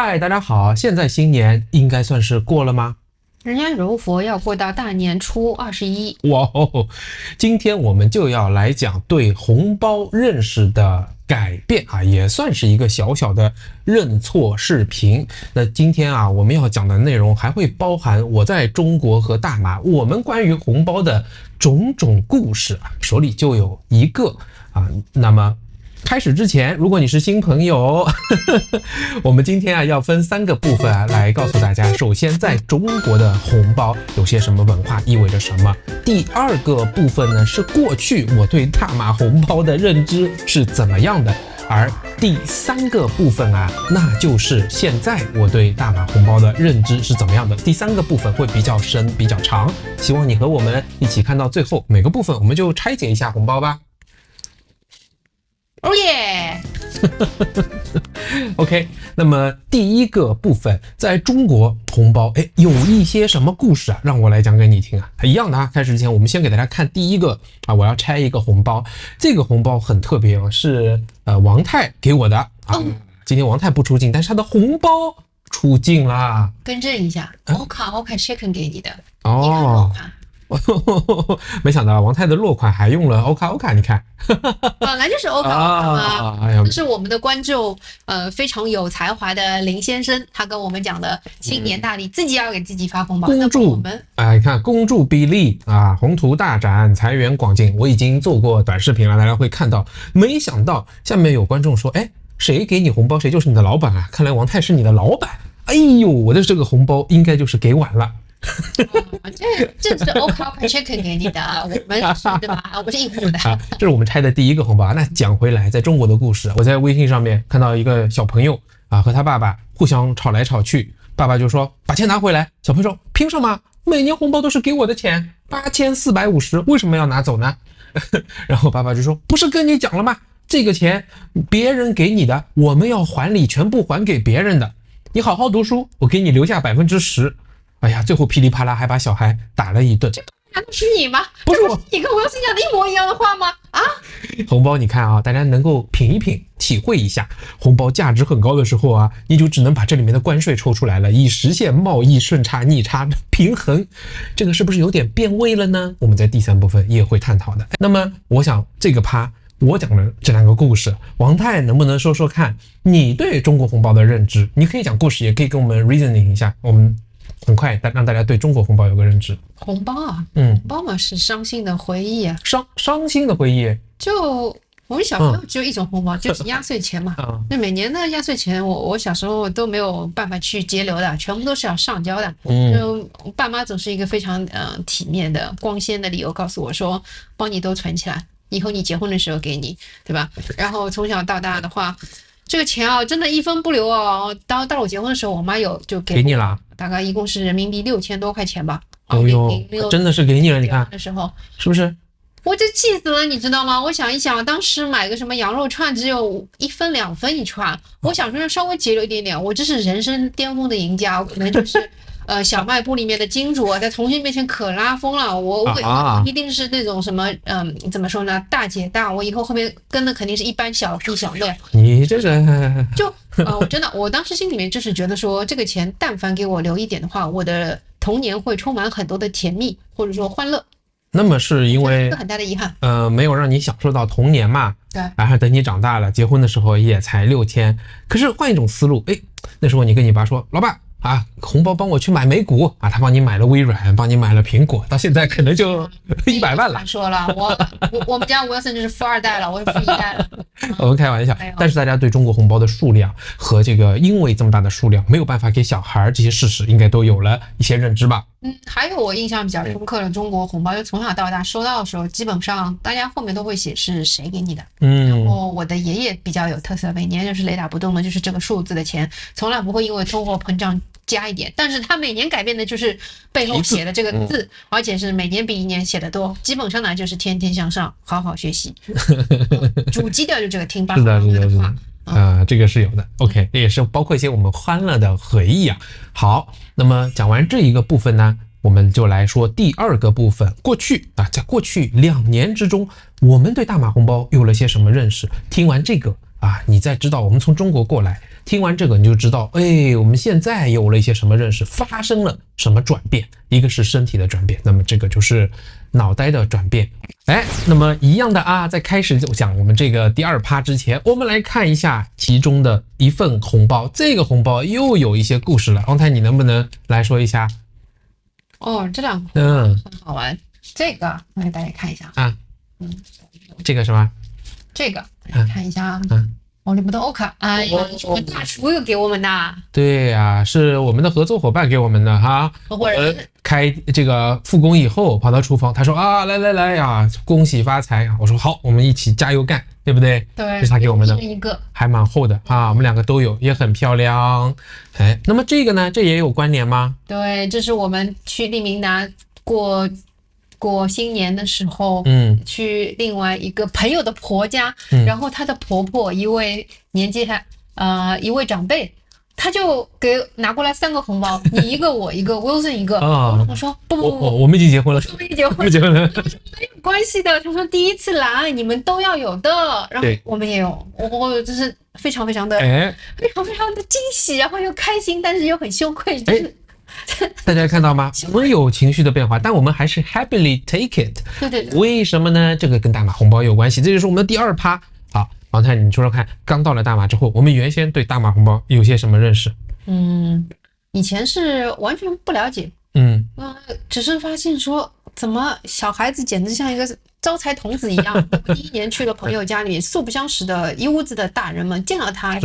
嗨，大家好！现在新年应该算是过了吗？人家柔佛要过到大年初21。哇哦，今天我们就要来讲对红包认识的改变啊，也算是一个小小的认错视频。那今天啊，我们要讲的内容还会包含我在中国和大马我们关于红包的种种故事啊，手里就有一个啊。那么开始之前，如果你是新朋友，我们今天啊要分3个部分啊来告诉大家。首先，在中国的红包有些什么文化，意味着什么？第2个部分呢是过去我对大马红包的认知是怎么样的，而第3个部分啊，那就是现在我对大马红包的认知是怎么样的。第3个部分会比较深、比较长，希望你和我们一起看到最后。每个部分我们就拆解一下红包吧。哦耶！OK， 那么第1个部分，在中国红包，有一些什么故事啊？让我来讲给你听啊。一样的啊，开始之前，我们先给大家看第1个啊，我要拆一个红包。这个红包很特别哦，是王太给我的啊。今天王太不出镜，但是他的红包出镜啦。更正一下，欧卡 second 给你的。哦。你看欧卡。没想到王太的落款还用了欧卡，你看，本来就是欧卡嘛。这是我们的观众，非常有才华的林先生，他跟我们讲的新年大礼，自己要给自己发红包。恭祝我们，你看，恭祝比利啊，宏图大展，财源广进。我已经做过短视频了，大家会看到。没想到下面有观众说，谁给你红包，谁就是你的老板啊！看来王太是你的老板。哎呦，我的这个红包应该就是给晚了。这是欧卡 chicken 给你的，我们是对吧？我是义务的。这是我们拆的第1个红包。那讲回来，在中国的故事，我在微信上面看到一个小朋友啊，和他爸爸互相吵来吵去，爸爸就说把钱拿回来，小朋友说凭什么？每年红包都是给我的钱，8450，为什么要拿走呢？然后爸爸就说不是跟你讲了吗？这个钱别人给你的，我们要还礼，全部还给别人的。你好好读书，我给你留下10%。哎呀，最后噼里啪啦还把小孩打了一顿。这难道是你吗？不是我，你跟我要讲的一模一样的话吗？啊！红包你看啊，大家能够品一品，体会一下，红包价值很高的时候啊，你就只能把这里面的关税抽出来了，以实现贸易顺差逆差平衡。这个是不是有点变味了呢？我们在第3部分也会探讨的。那么我想这个趴我讲了这2个故事，王太能不能说说看你对中国红包的认知？你可以讲故事，也可以跟我们 reasoning 一下，我们很快让大家对中国红包有个认知。红包啊，红包嘛是伤心的回忆啊，伤心的回忆。就我们小朋友只有一种红包，就是压岁钱嘛。那每年的压岁钱，我小时候都没有办法去节流的，全部都是要上交的。就爸妈总是一个非常体面的、光鲜的理由告诉我说，帮你都存起来，以后你结婚的时候给你，对吧？然后从小到大的话，这个钱啊，真的一分不留哦。到我结婚的时候，我妈就给你了，大概一共是人民币6000多块钱吧。哦呦，真的是给你了，你看的时候是不是？我这气死了，你知道吗？我想一想，当时买个什么羊肉串只有1分2分一串，我想说稍微节流一点点，我这是人生巅峰的赢家，我可能就是小卖部里面的金主，在同学面前可拉风了。我一定是那种什么怎么说呢，大姐大，我以后后面跟的肯定是一般小弟小妹。你这个就我真的，我当时心里面就是觉得说，这个钱但凡给我留一点的话，我的童年会充满很多的甜蜜或者说欢乐。那么是因为很大的遗憾，没有让你享受到童年嘛？对。然后等你长大了，结婚的时候也才6000。可是换一种思路，那时候你跟你爸说，老爸啊，红包帮我去买美股啊，他帮你买了微软，帮你买了苹果，到现在可能就100万了。说了，我们家Wilson就是富2代了，我是富1代了。我们开玩笑，但是大家对中国红包的数量和这个因为这么大的数量没有办法给小孩这些事实，应该都有了一些认知吧。还有我印象比较深刻的中国红包，就从小到大收到的时候，基本上大家后面都会写是谁给你的。然后我的爷爷比较有特色，每年就是雷打不动的，就是这个数字的钱，从来不会因为通货膨胀加一点，但是他每年改变的就是背后写的这个字，而且是每年比一年写的多，基本上呢就是天天向上，好好学习。主基调就这个听爸爸妈妈的话。这个是有的 OK， 也是包括一些我们欢乐的回忆啊。好，那么讲完这一个部分呢，我们就来说第2个部分，过去啊，在过去2年之中，我们对大马红包有了些什么认识？听完这个啊，你再知道我们从中国过来，听完这个你就知道，哎，我们现在有了一些什么认识，发生了什么转变，一个是身体的转变，那么这个就是脑袋的转变。哎，那么一样的啊，在开始就讲我们这个第2趴之前，我们来看一下其中的一份红包，这个红包又有一些故事了。王太，你能不能来说一下？哦，这两个很好玩，这个我给大家看一下啊，这个是吗？这个大家看一下奥利布的欧卡，哎呀，我们大厨又给我们的，对呀，是我们的合作伙伴给我们的哈。合伙人开这个复工以后跑到厨房，他说啊，来呀，恭喜发财啊！我说好，我们一起加油干，对不对？对，这是他给我们的，一个还蛮厚的啊，我们2个都有，也很漂亮。哎，那么这个呢，这也有关联吗？对，这是我们去利明达过新年的时候，去另外一个朋友的婆家，然后她的婆婆一位年纪一位长辈，他就拿过来3个红包，你一个我一个 Wilson 一个，我说不，我们已经结婚了，我们已经结婚了，没有关系的，他说第一次来你们都要有的，然后我们也有，我就是非常非常的惊喜，然后又开心，但是又很羞愧，就是大家看到吗？我们有情绪的变化，但我们还是 happily take it。对，为什么呢？这个跟大马红包有关系，这就是我们的第2趴。好，王太，你说说看，刚到了大马之后，我们原先对大马红包有些什么认识？以前是完全不了解，只是发现说，怎么小孩子简直像一个招财童子一样。第1年去了朋友家里，素不相识的一屋子的大人们见到他，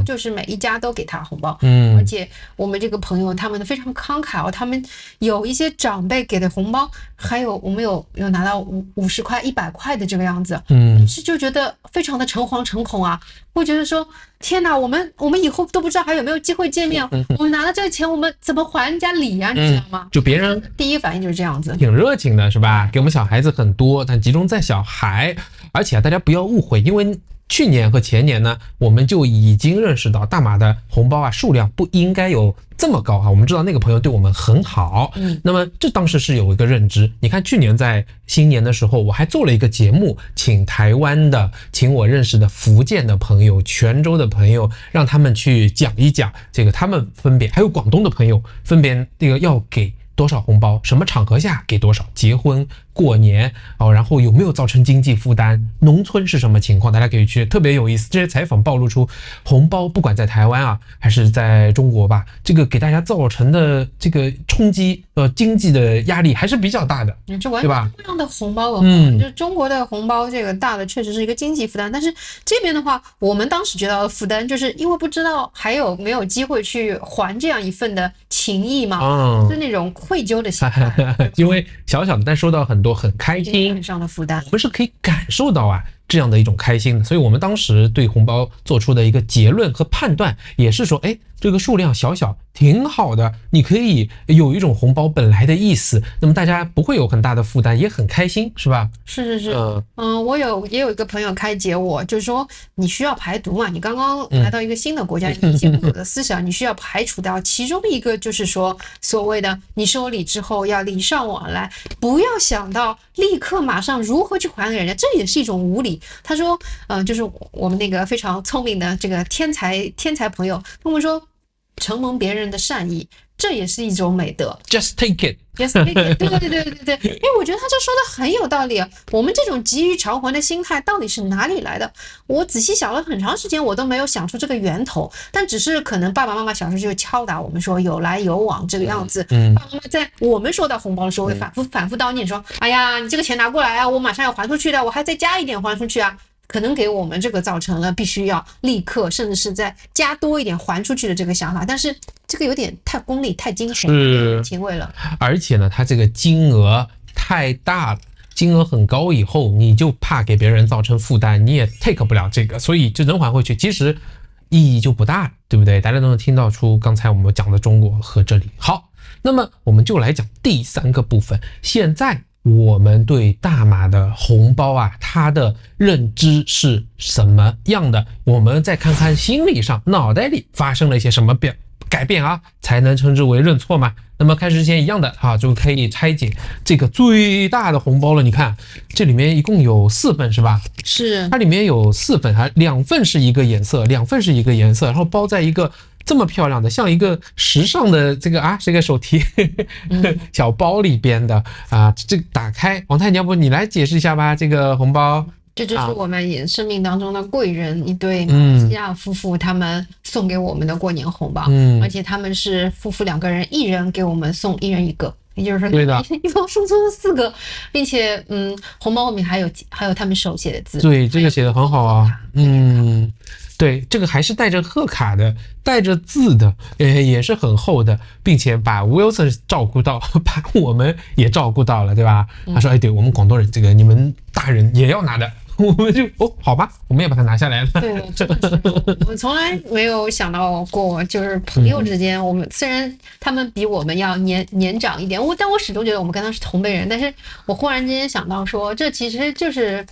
就是每一家都给他红包。而且我们这个朋友他们非常慷慨哦，他们有一些长辈给的红包，还有我们有拿到50块、100块的这个样子。是就觉得非常的诚惶诚恐啊，会觉得说天哪，我们以后都不知道还有没有机会见面，我们拿了这个钱，我们怎么还人家礼啊？你知道吗？就别人第一反应就是这样子，挺热情的是吧？给我们小孩子很多，但集中在小孩，而且大家不要误会，因为去年和前年呢，我们就已经认识到大马的红包数量不应该有这么高我们知道那个朋友对我们很好，那么这当时是有一个认知。你看去年在新年的时候，我还做了一个节目，请台湾的，请我认识的福建的朋友、泉州的朋友，让他们去讲一讲这个他们分别，还有广东的朋友分别这个要给多少红包，什么场合下给多少，结婚过年然后有没有造成经济负担，农村是什么情况，大家可以去，特别有意思。这些采访暴露出红包不管在台湾还是在中国吧，这个给大家造成的这个冲击经济的压力还是比较大的，对吧？不一样的红包文化，就中国的红包这个大的确实是一个经济负担，但是这边的话，我们当时觉得负担就是因为不知道还有没有机会去还这样一份的情谊嘛，是那种愧疚的心态。因为小小的，但收到很多很开心上的负担，我们是可以感受到这样的一种开心的，所以我们当时对红包做出的一个结论和判断也是说，这个数量小挺好的，你可以有一种红包本来的意思，那么大家不会有很大的负担，也很开心，是吧？是，我也有一个朋友开解我，就是说你需要排毒嘛，你刚刚来到一个新的国家，以前不有的思想你需要排除掉，其中一个就是说所谓的你收礼之后要礼尚往来，不要想到立刻马上如何去还给人家，这也是一种无礼。他说就是我们那个非常聪明的这个天才朋友跟我们说，承蒙别人的善意，这也是一种美德。 Just take it。 Yes, take it。 对，我觉得他这说的很有道理我们这种急于偿还的心态到底是哪里来的？我仔细想了很长时间，我都没有想出这个源头，但只是可能爸爸妈妈小时候就敲打我们说有来有往这个样子。爸爸妈妈在我们收到红包的时候会反复叨念说，哎呀，你这个钱拿过来我马上要还出去的，我还再加一点还出去可能给我们这个造成了必须要立刻甚至是再加多一点还出去的这个想法，但是这个有点太功利太精神情味了，而且呢它这个金额太大了，金额很高以后你就怕给别人造成负担，你也 take 不了这个，所以就能还回去，其实意义就不大了，对不对？大家都能听到出刚才我们讲的中国和这里。好，那么我们就来讲第3个部分。现在我们对大马的红包它的认知是什么样的？我们再看看心理上脑袋里发生了一些什么改变啊，才能称之为认错嘛。那么开始之前一样的就可以拆解这个最大的红包了。你看这里面一共有4份是吧？是，它里面有4份2份是一个颜色，2份是一个颜色，然后包在一个这么漂亮的像一个时尚的这个这个手提小包里边的这个打开，王太你要不你来解释一下吧，这个红包。这就是我们生命当中的贵人，一对马来西亚夫妇他们送给我们的过年红包，而且他们是夫妇2个人，一人给我们送1人1个，也就是说一包送出了4个，并且红包后面还有他们手写的字，对，这个写的很好啊，对，这个还是带着贺卡的，带着字的，也是很厚的，并且把 Wilson 照顾到，把我们也照顾到了，对吧？他说，对，我们广东人这个你们大人也要拿的。我们就好吧，我们也把它拿下来了。对，真的是我从来没有想到过，就是朋友之间，我们虽然他们比我们要年长一点，但我始终觉得我们跟他是同辈人。但是我忽然之间想到说，这其实就是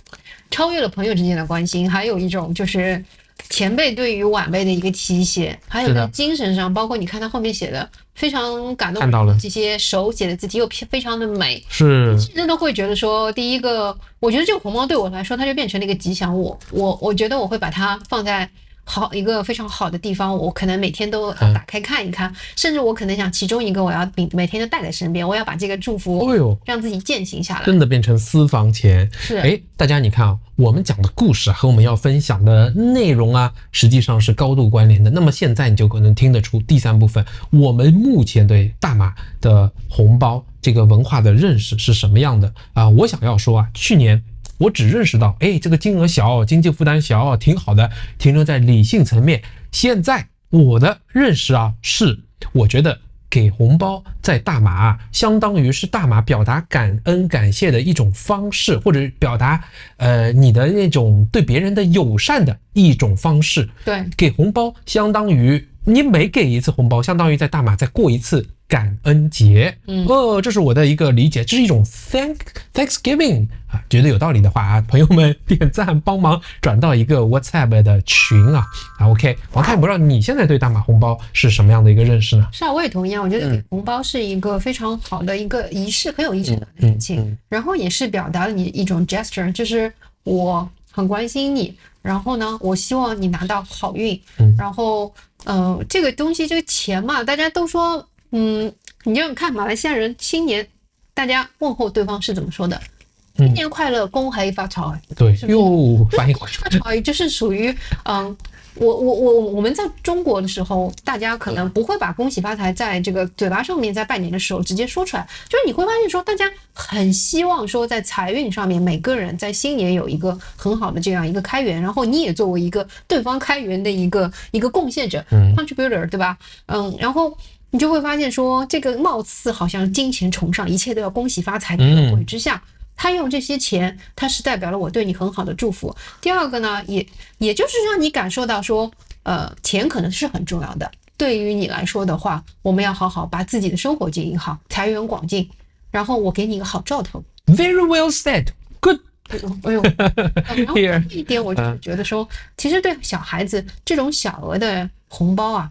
超越了朋友之间的关心，还有一种就是前辈对于晚辈的一个提携，还有在精神上，包括你看他后面写的非常感动，看到了这些手写的字体又非常的美，是真的会觉得说，第一个，我觉得这个红包对我来说，它就变成了一个吉祥物，我觉得我会把它放在一个非常好的地方，我可能每天都打开看一看，甚至我可能想其中一个我要每天都带在身边，我要把这个祝福让自己践行下来，真的变成私房钱。是，大家你看我们讲的故事和我们要分享的内容实际上是高度关联的。那么现在你就可能听得出第3部分，我们目前对大马的红包这个文化的认识是什么样的我想要说去年我只认识到，这个金额小，经济负担小，挺好的，停留在理性层面。现在我的认识是，我觉得给红包在大马相当于是大马表达感恩感谢的一种方式，或者表达你的那种对别人的友善的一种方式。对，给红包相当于你每给一次红包，相当于在大马再过一次感恩节。这是我的一个理解，这是一种 Thanksgiving 觉得有道理的话朋友们点赞帮忙转到一个 WhatsApp 的群OK， 王太，不知道你现在对大马红包是什么样的一个认识呢？是我也同意我觉得给红包是一个非常好的一个仪式，很有仪式感的事情，然后也是表达了你一种 gesture， 就是我很关心你，然后呢，我希望你拿到好运，然后这个东西，这个钱嘛，大家都说，你就看马来西亚人新年，大家问候对方是怎么说的？新年快乐，恭喜发财。对，又翻译过来，发财就是属于我们在中国的时候，大家可能不会把恭喜发财在这个嘴巴上面，在拜年的时候直接说出来，就是你会发现说，大家很希望说在财运上面，每个人在新年有一个很好的这样一个开源，然后你也作为一个对方开源的一个贡献者，contributor， 对吧？然后你就会发现说，这个貌似好像金钱崇尚，一切都要恭喜发财的社会之下。他用这些钱，他是代表了我对你很好的祝福。第二个呢，也就是让你感受到说，钱可能是很重要的。对于你来说的话，我们要好好把自己的生活经营好，财源广进，然后我给你一个好兆头。Very well said. Good. 然后一点我就觉得说，其实对小孩子这种小额的红包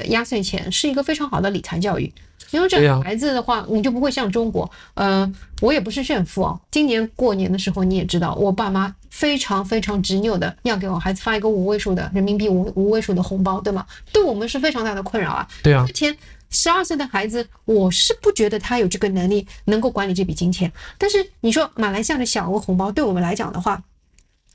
压岁钱是一个非常好的理财教育。因为这孩子的话，你就不会像中国，我也不是炫富今年过年的时候，你也知道，我爸妈非常非常执拗的要给我孩子发一个5位数的人民币5位数的红包，对吗？对我们是非常大的困扰对之前12岁的孩子，我是不觉得他有这个能力能够管理这笔金钱。但是你说马来西亚的小额红包，对我们来讲的话，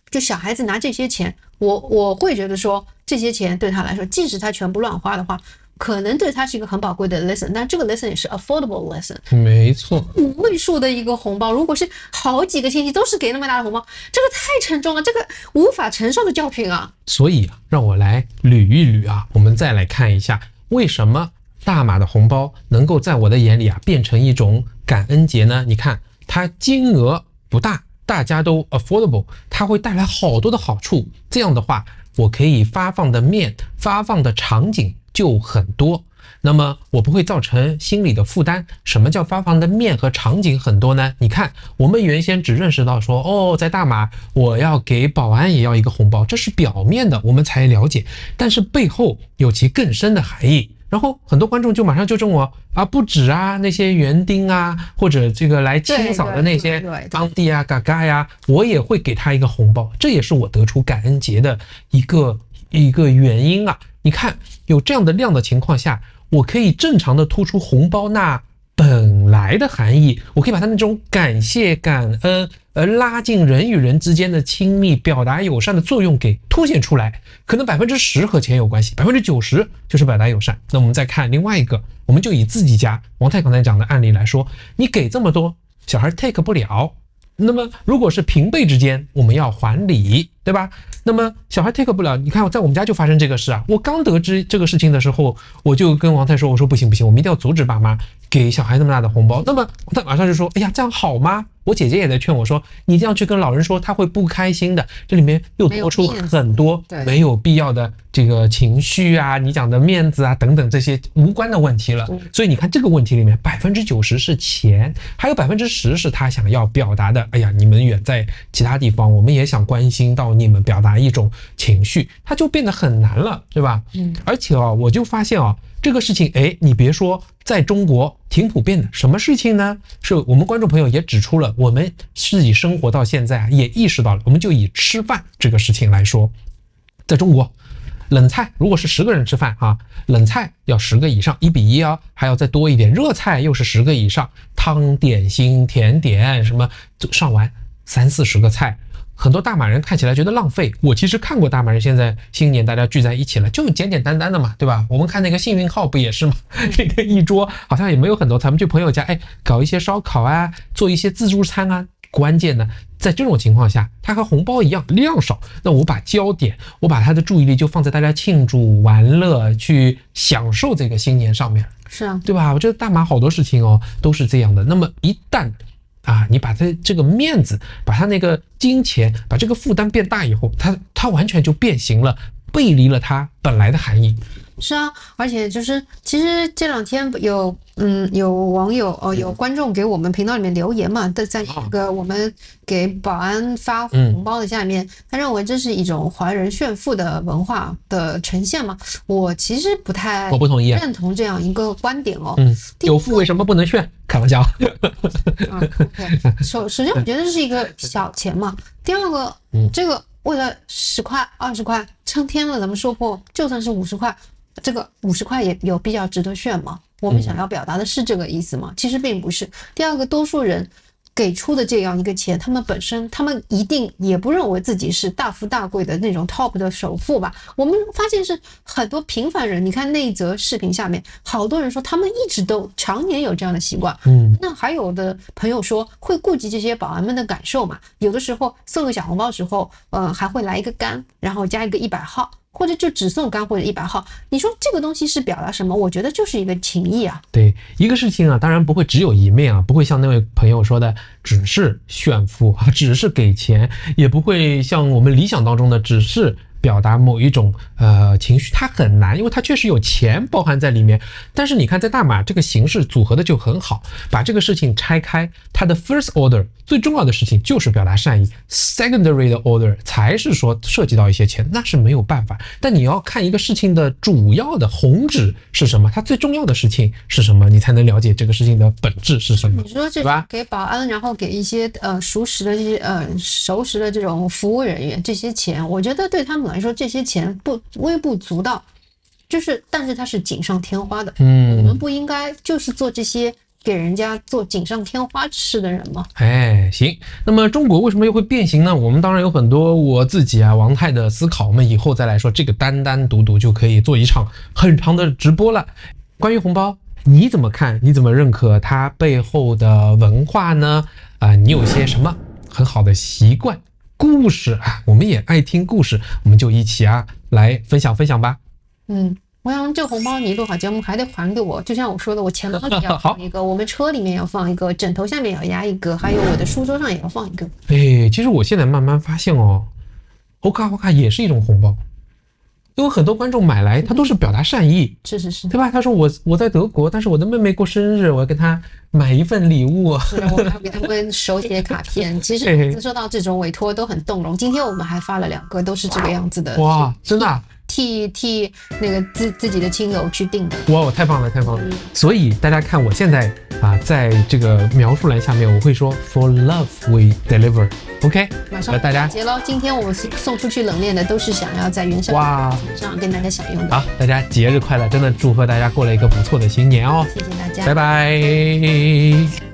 就小孩子拿这些钱，我会觉得说，这些钱对他来说，即使他全部乱花的话，可能对他是一个很宝贵的 lesson， 但这个 lesson 也是 affordable lesson。没错，5位数的一个红包，如果是好几个亲戚都是给那么大的红包，这个太沉重了，这个无法承受的教训所以让我来捋一捋我们再来看一下，为什么大马的红包能够在我的眼里变成一种感恩节呢？你看，它金额不大，大家都 affordable， 它会带来好多的好处。这样的话，我可以发放的面、发放的场景就很多，那么我不会造成心理的负担。什么叫发放的面和场景很多呢？你看，我们原先只认识到说，在大马我要给保安也要一个红包，这是表面的，我们才了解，但是背后有其更深的含义。然后很多观众就马上就问我啊，不止啊，那些园丁啊，或者这个来清扫的那些当地啊嘎嘎呀，我也会给他一个红包，这也是我得出感恩节的一个原因啊。你看有这样的量的情况下，我可以正常的突出红包那本来的含义，我可以把它那种感谢感恩拉近人与人之间的亲密表达友善的作用给凸显出来。可能10%和钱有关系，90%就是表达友善。那我们再看另外一个，我们就以自己家王太刚才讲的案例来说，你给这么多小孩 take 不了，那么如果是平辈之间我们要还礼，对吧？那么小孩 take 不了，你看在我们家就发生这个事啊。我刚得知这个事情的时候，我就跟王太说，我说不行，我们一定要阻止爸妈给小孩那么大的红包。那么王太马上就说，哎呀，这样好吗？我姐姐也在劝我说，你这样去跟老人说他会不开心的，这里面又多出很多没有必要的这个情绪啊，你讲的面子啊等等这些无关的问题了。所以你看这个问题里面90%是钱，还有10%是他想要表达的，哎呀，你们远在其他地方，我们也想关心到你们，表达一种情绪，它就变得很难了，对吧？而且我就发现这个事情，你别说，在中国挺普遍的。什么事情呢？是我们观众朋友也指出了，我们自己生活到现在也意识到了。我们就以吃饭这个事情来说，在中国，冷菜如果是10个人吃饭冷菜要10个以上，1比1还要再多一点。热菜又是10个以上，汤点心甜点什么上完30-40个菜。很多大马人看起来觉得浪费，我其实看过大马人现在新年大家聚在一起了，就简简单单的嘛，对吧？我们看那个幸运号不也是吗？这个一桌好像也没有很多，咱们去朋友家，搞一些烧烤啊，做一些自助餐啊。关键呢，在这种情况下，它和红包一样量少，那我把焦点，我把他的注意力就放在大家庆祝玩乐去享受这个新年上面，是啊，对吧？我觉得大马好多事情都是这样的。那么一旦你把这个面子，把他那个金钱，把这个负担变大以后，他完全就变形了，背离了他本来的含义。是啊，而且就是其实这2天有网友有观众给我们频道里面留言嘛，在那个我们给保安发红包的下面，他认为这是一种华人炫富的文化的呈现嘛。我其实不同意认同这样一个观点有富为什么不能炫？开玩笑。OK， 首先我觉得这是一个小钱嘛。第二个，这个为了10块20块撑天了，咱们说破，就算是50块。这个50块也有必要值得炫吗？我们想要表达的是这个意思吗？其实并不是。第二个，多数人给出的这样一个钱，他们一定也不认为自己是大富大贵的那种 top 的首富吧。我们发现是很多平凡人，你看那一则视频下面，好多人说他们一直都常年有这样的习惯。那还有的朋友说会顾及这些保安们的感受嘛，有的时候送个小红包的时候，还会来一个杆，然后加一个100号。或者就只送杆或者100号，你说这个东西是表达什么？我觉得就是一个情谊啊。对，一个事情当然不会只有一面不会像那位朋友说的只是炫富只是给钱，也不会像我们理想当中的只是表达某一种情绪，它很难，因为它确实有钱包含在里面。但是你看在大马这个形式组合的就很好，把这个事情拆开，它的 first order 最重要的事情就是表达善意， secondary 的 order 才是说涉及到一些钱，那是没有办法。但你要看一个事情的主要的宏旨是什么，它最重要的事情是什么，你才能了解这个事情的本质是什么。你说这给保安，然后给一些熟识的这些熟识的这种服务人员这些钱，我觉得对他们来说这些钱微不足道，但是它是锦上添花的。我们不应该就是做这些给人家做锦上添花事的人吗？行。那么中国为什么又会变形呢？我们当然有很多我自己王太的思考，我们以后再来说，这个单独就可以做一场很长的直播了。关于红包，你怎么看？你怎么认可它背后的文化呢？你有些什么很好的习惯？故事我们也爱听故事，我们就一起来分享吧。我想这个红包你录好节目还得还给我，就像我说的，我钱包里要放一个，我们车里面要放一个，枕头下面要压一个，还有我的书桌上也要放一个。其实我现在慢慢发现欧卡也是一种红包，因为很多观众买来他都是表达善意，是，对吧？他说我在德国，但是我的妹妹过生日，我要跟她买一份礼物，是我要给他们手写卡片。其实每次收到这种委托都很动容，今天我们还发了2个，都是这个样子的。哇，真的替那个自己的亲友去订的。哇，太棒了，太棒了！所以大家看我现在在这个描述栏下面我会说 For love we deliver。OK， 马上大家节喽！今天我们送出去冷链的都是想要在元宵上跟大家享用的。好，大家节日快乐！真的祝贺大家过了一个不错的新年哦！谢谢大家，拜拜。